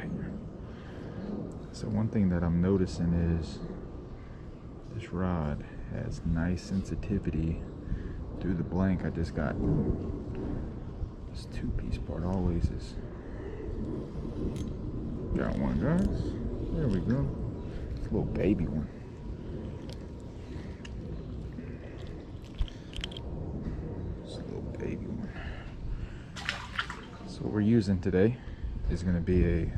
Ultralight. So one thing that I'm noticing is this rod has nice sensitivity through the blank I just got. This two-piece part always is. Got one, guys. There we go. It's a little baby one. It's a little baby one. So what we're using today is going to be a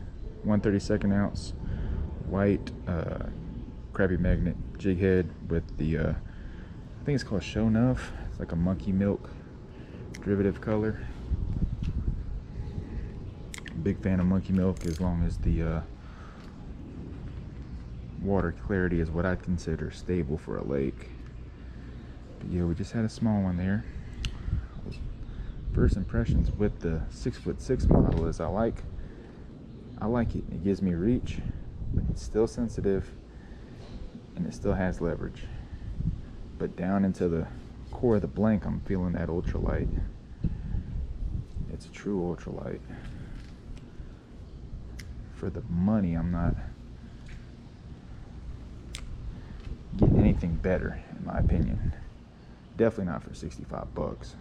1/32 ounce white crappie magnet jig head with the I think it's called Show Enough. It's like a monkey milk derivative color. Big fan of monkey milk, as long as the water clarity is what I'd consider stable for a lake. But yeah, we just had a small one there. First impressions with the 6'6" model is I like it. It gives me reach, but it's still sensitive and it still has leverage. But down into the core of the blank, I'm feeling that ultralight. It's a true ultralight. For the money, I'm not getting anything better, in my opinion. Definitely not for 65 bucks.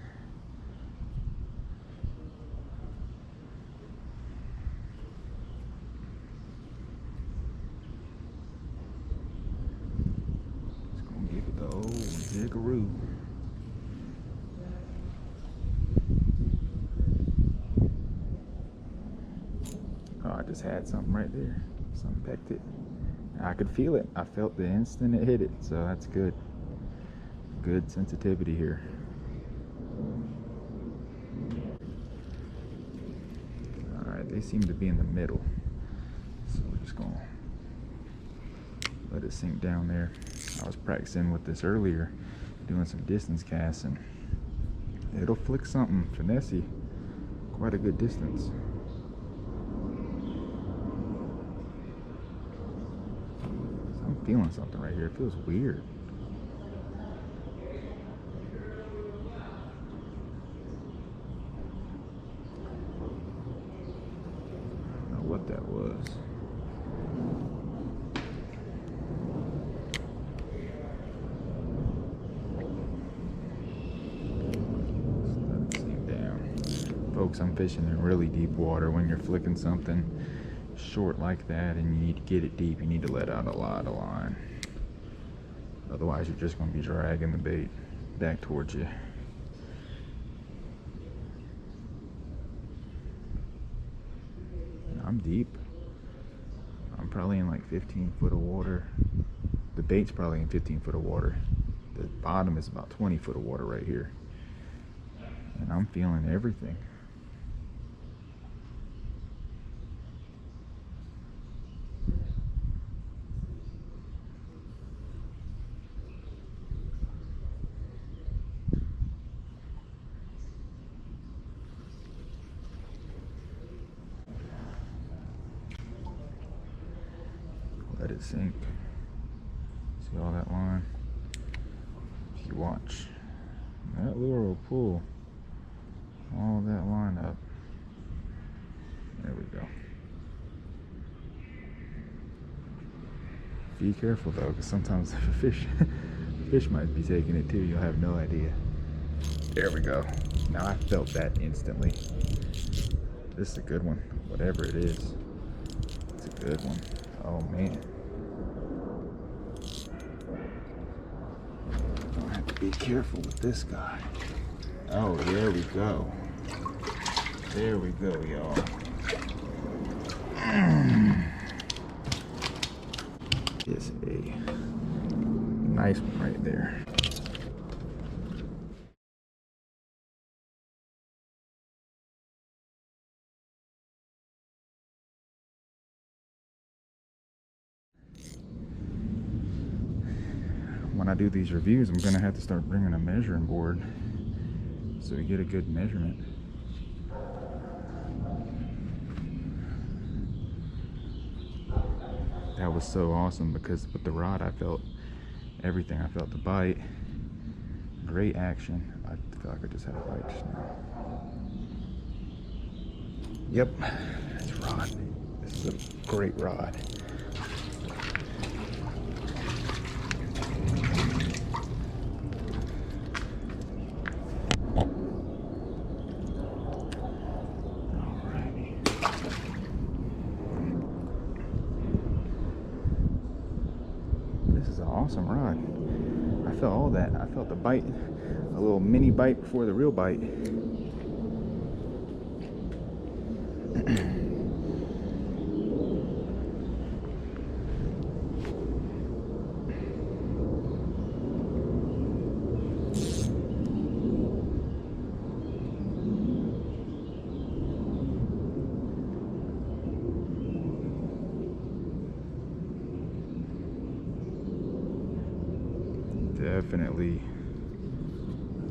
Just gonna give it the old jiggaroo. I just had something right there. Something pecked it. I could feel it. I felt the instant it hit it, so that's good. Good sensitivity here. Alright, they seem to be in the middle. So we're just gonna let it sink down there. I was practicing with this earlier, doing some distance casts, and it'll flick something finessey quite a good distance. Feeling something right here. It feels weird. I don't know what that was. Let it sink down. Folks, I'm fishing in really deep water. When you're flicking something short like that and you need to get it deep, you need to let out a lot of line. Otherwise you're just going to be dragging the bait back towards you. I'm deep. I'm probably in like 15 foot of water. The bait's probably in 15 foot of water. The bottom is about 20 foot of water right here. And I'm feeling everything. Let it sink. See all that line? If you watch, that lure will pull all that line up. There we go. Be careful though, because sometimes if a fish might be taking it too, you'll have no idea. There we go. Now I felt that instantly. This is a good one, whatever it is. It's a good one. Oh man. I have to be careful with this guy. Oh, there we go. There we go, y'all. Is a nice one right there. When I do these reviews, I'm gonna have to start bringing a measuring board so we get a good measurement. That was so awesome because with the rod I felt everything. I felt the bite, great action. I feel like I just had a bite just now. Yep, this rod is This is a great rod. Awesome rod. I felt all that. I felt the bite, a little mini bite before the real bite. Definitely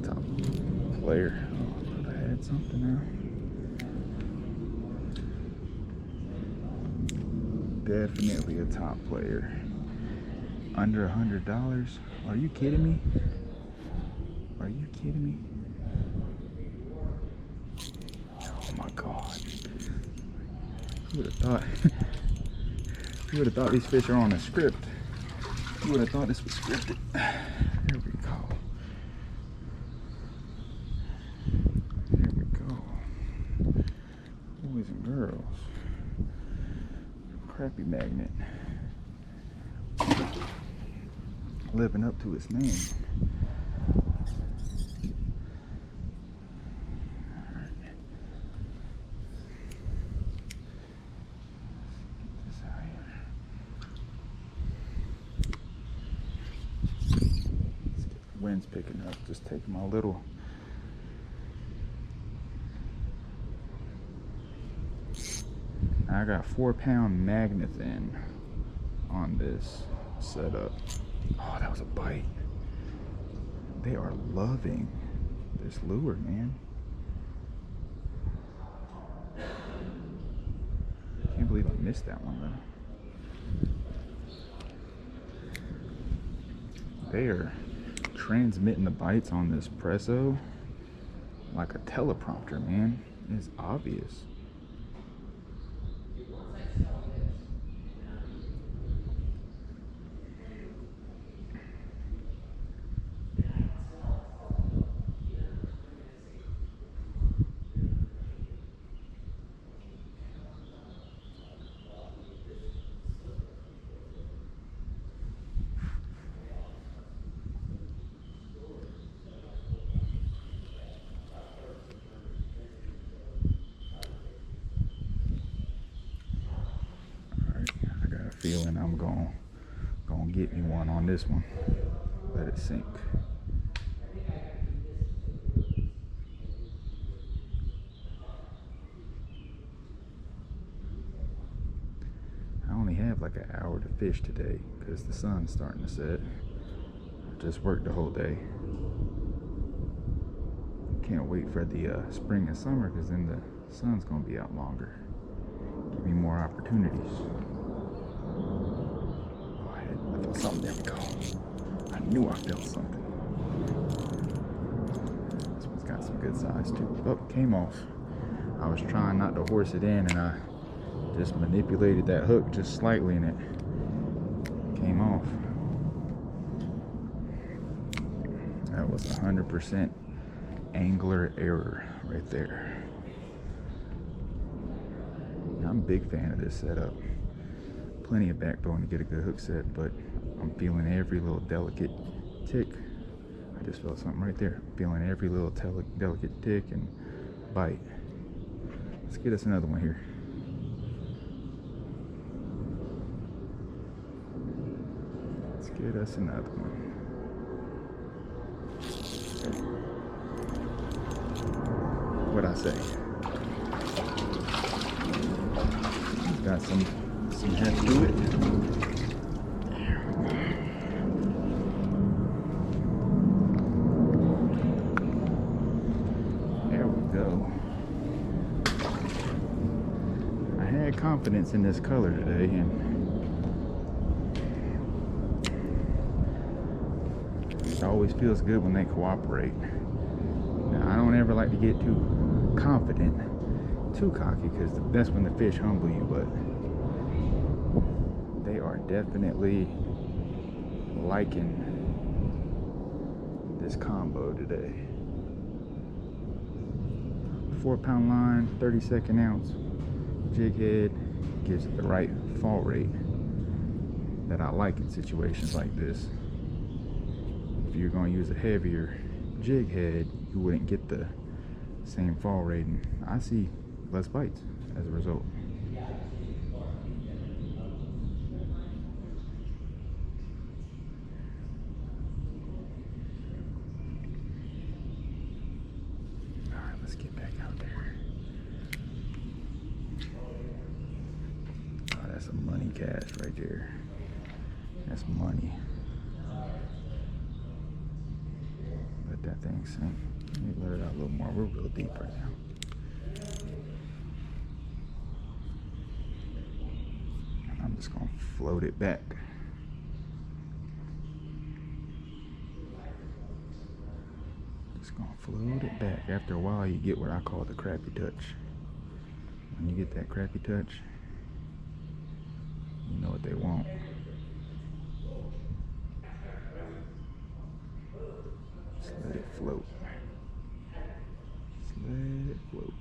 top player. Oh, I had something now. Definitely a top player. Under $100. Are you kidding me? Are you kidding me? Oh my God. Who would have thought? Who would have thought these fish are on a script? Who would have thought this was scripted? There we go. There we go. Boys and girls. Crappie magnet. Living up to its name. Wind's picking up. Just taking my little I got 4-pound magnets in on this setup. Oh, that was a bite. They are loving this lure, man. Can't believe I missed that one though. They are transmitting the bites on this Presso like a teleprompter, man. It's obvious. Feeling I'm gonna get me one on this one. Let it sink. I only have like an hour to fish today because the sun's starting to set. I just worked the whole day. Can't wait for the spring and summer because then the sun's gonna be out longer. Give me more opportunities. Oh, I felt something. There we go. I knew I felt something. This one's got some good size too. Oh, came off. I was trying not to horse it in and I just manipulated that hook just slightly and it came off. That was 100% angler error right there. I'm a big fan of this setup. Plenty of backbone to get a good hook set, but I'm feeling every little delicate tick. I just felt something right there. Feeling every little delicate tick and bite. Let's get us another one here. Let's get us another one. What'd I say? Got some heft to it. There we go. I had confidence in this color today, and it always feels good when they cooperate. Now, I don't ever like to get too confident, too cocky, because that's when the fish humble you, but they are definitely liking this combo today. 4-pound line, 32nd ounce jig head gives it the right fall rate that I like in situations like this. If you're going to use a heavier jig head, you wouldn't get the same fall rate, and I see less bites as a result. Alright, let's get back out there. Oh, that's a money cast right there. That's money. Let that thing sink. Let me let it out a little more. We're real deep right now. I'm just gonna float it back. Just gonna float it back. After a while, you get what I call the crappy touch. When you get that crappy touch, you know what they want. Just let it float. Just let it float.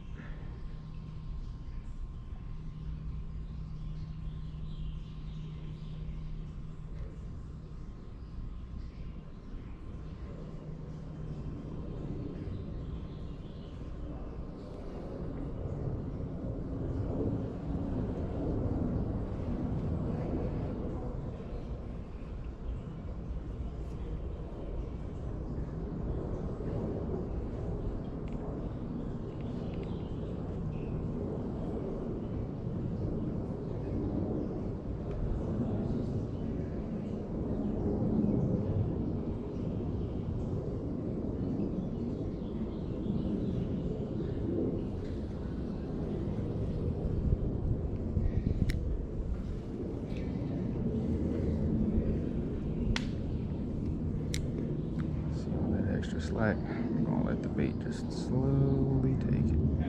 Extra slack. I'm gonna let the bait just slowly take it.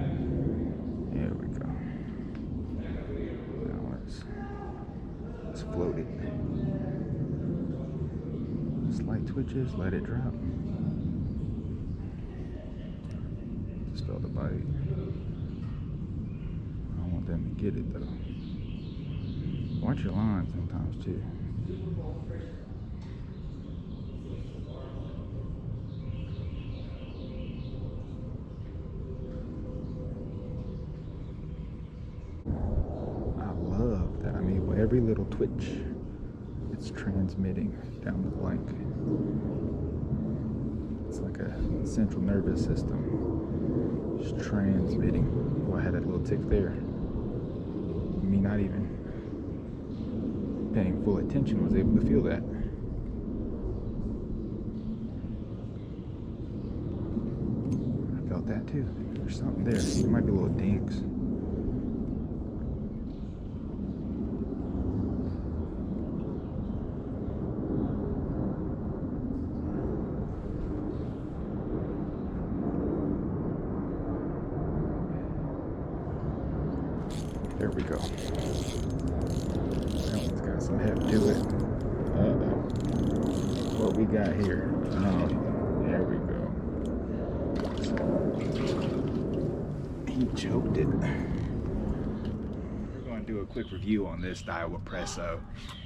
There we go. Now let's float it. Slight twitches, let it drop. Just felt the bite. I don't want them to get it though. Watch your line sometimes too. With every little twitch, it's transmitting down the blank. It's like a central nervous system just transmitting. Oh, I had that little tick there. Me not even paying full attention was able to feel that. I felt that too. There's something there. There might be little dinks. There we go. That one's got some heft to it. What we got here? There we go. He choked it. We're going to do a quick review on this Daiwa Presso.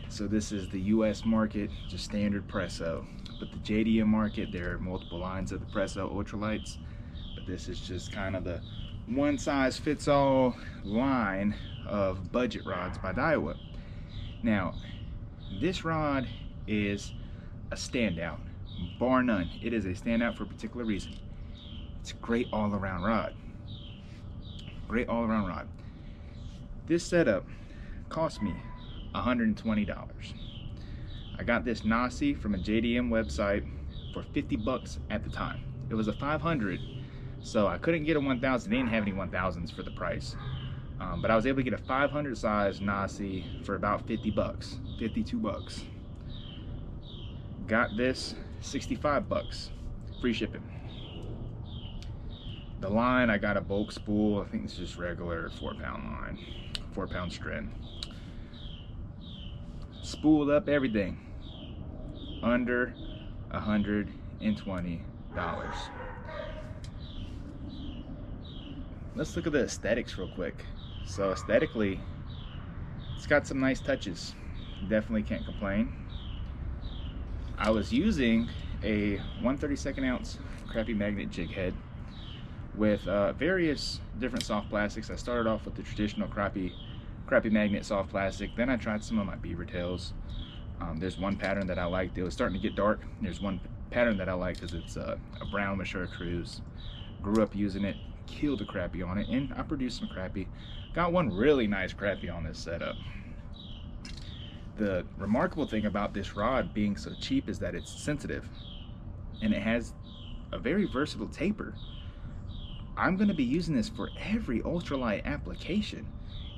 So this is the US market, just standard Presso. But the JDM market, there are multiple lines of the Presso Ultralights. But this is just kind of the one size fits all line of budget rods by Daiwa. Now, this rod is a standout, bar none. It is a standout for a particular reason. It's a great all-around rod. Great all-around rod. This setup cost me $120. I got this Nasi from a JDM website for 50 bucks at the time. It was a 500. So I couldn't get a 1000. They didn't have any 1000s for the price. But I was able to get a 500 size Nasi for about 50 bucks, 52 bucks. Got this 65 bucks, free shipping. The line, I got a bulk spool. I think it's just regular 4-pound line, 4-pound strand. spooled up, everything. Under $120. Let's look at the aesthetics real quick. So aesthetically, it's got some nice touches. Definitely can't complain. I was using a 1/32 ounce crappy magnet jig head with various different soft plastics. I started off with the traditional crappy magnet soft plastic. Then I tried some of my beaver tails. There's one pattern that I liked. It was starting to get dark. There's one pattern that I like because it's a brown mature cruise. Grew up using it, killed the crappie on it, and I produced some crappie. Got one really nice crappie on this setup. The remarkable thing about this rod being so cheap is that it's sensitive, and it has a very versatile taper. I'm going to be using this for every ultralight application,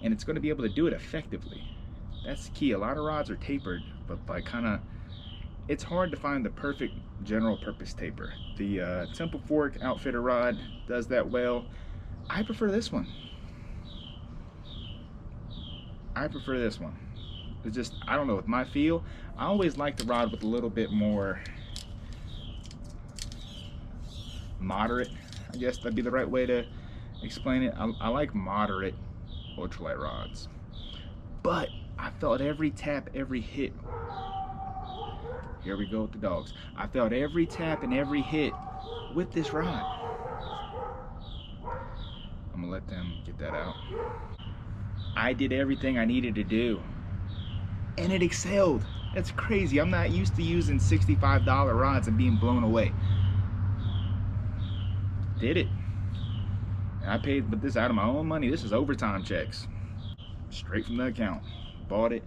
and it's going to be able to do it effectively. That's the key. A lot of rods are tapered, but like it's hard to find the perfect general purpose taper. The Temple Fork Outfitter rod does that well. I prefer this one. It's just, I don't know, with my feel, I always like the rod with a little bit more moderate, I guess that'd be the right way to explain it. I like moderate ultralight rods, but I felt every tap, every hit. Here we go with the dogs. I felt every tap and every hit with this rod. I'm gonna let them get that out. I did everything I needed to do, and it excelled. That's crazy. I'm not used to using $65 rods and being blown away. Did it. And I paid this out of my own money. This is overtime checks, straight from the account. Bought it.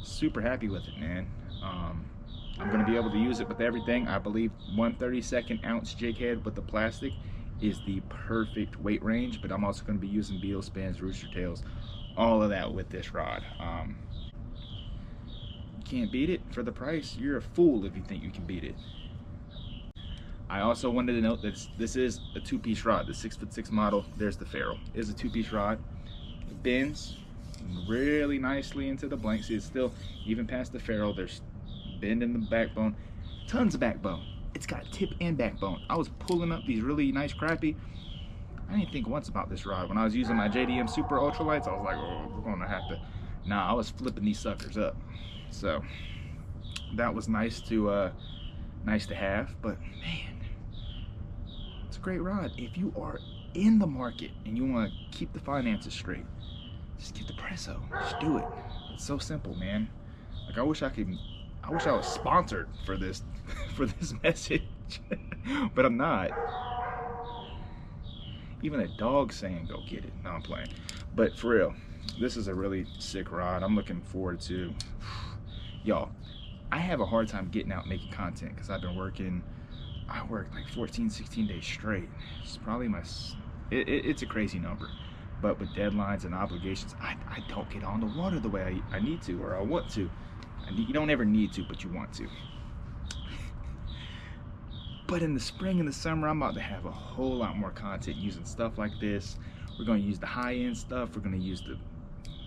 Super happy with it, man. I'm gonna be able to use it with everything. I believe 1/32 ounce jig head with the plastic is the perfect weight range, but I'm also gonna be using beetle spins, rooster tails, all of that with this rod. You can't beat it for the price. You're a fool if you think you can beat it. I also wanted to note that this is a two-piece rod. The 6'6" model, there's the ferrule, is a two-piece rod. It bends really nicely into the blank. See, it's still, even past the ferrule, there's bend in the backbone, tons of backbone. It's got tip and backbone. I was pulling up these really nice crappie. I didn't think once about this rod. When I was using my JDM Super Ultralights, I was like, oh, we're gonna have to. Nah, I was flipping these suckers up. So that was nice to have. But man, it's a great rod. If you are in the market and you want to keep the finances straight, just get the Presso. Just do it. It's so simple, man. Like I wish I was sponsored for this message, but I'm not. Even a dog saying go get it. No, I'm playing. But for real, this is a really sick rod. I'm looking forward to, y'all, I have a hard time getting out making content because I've been working. I work like 14, 16 days straight. It's probably it's a crazy number. But with deadlines and obligations, I don't get on the water the way I need to or I want to. You don't ever need to, but you want to. But in the spring and the summer, I'm about to have a whole lot more content using stuff like this. We're going to use the high-end stuff. We're going to use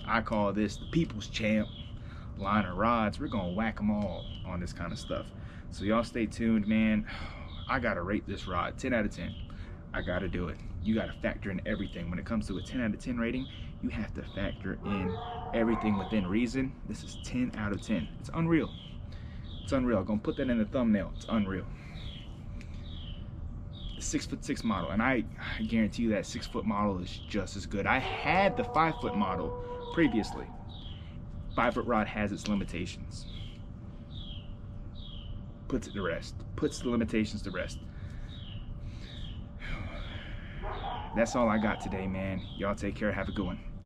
I call this the People's Champ line of rods. We're going to whack them all on this kind of stuff. So y'all stay tuned, man. I got to rate this rod 10 out of 10. I got to do it. You got to factor in everything. When it comes to a 10 out of 10 rating, you have to factor in everything within reason. This is 10 out of 10. It's unreal. It's unreal. I'm going to put that in the thumbnail. It's unreal. The 6'6" model, and I guarantee you that 6-foot model is just as good. I had the 5-foot model previously. 5-foot rod has its limitations. Puts it to rest. Puts the limitations to rest. That's all I got today, man. Y'all take care. Have a good one.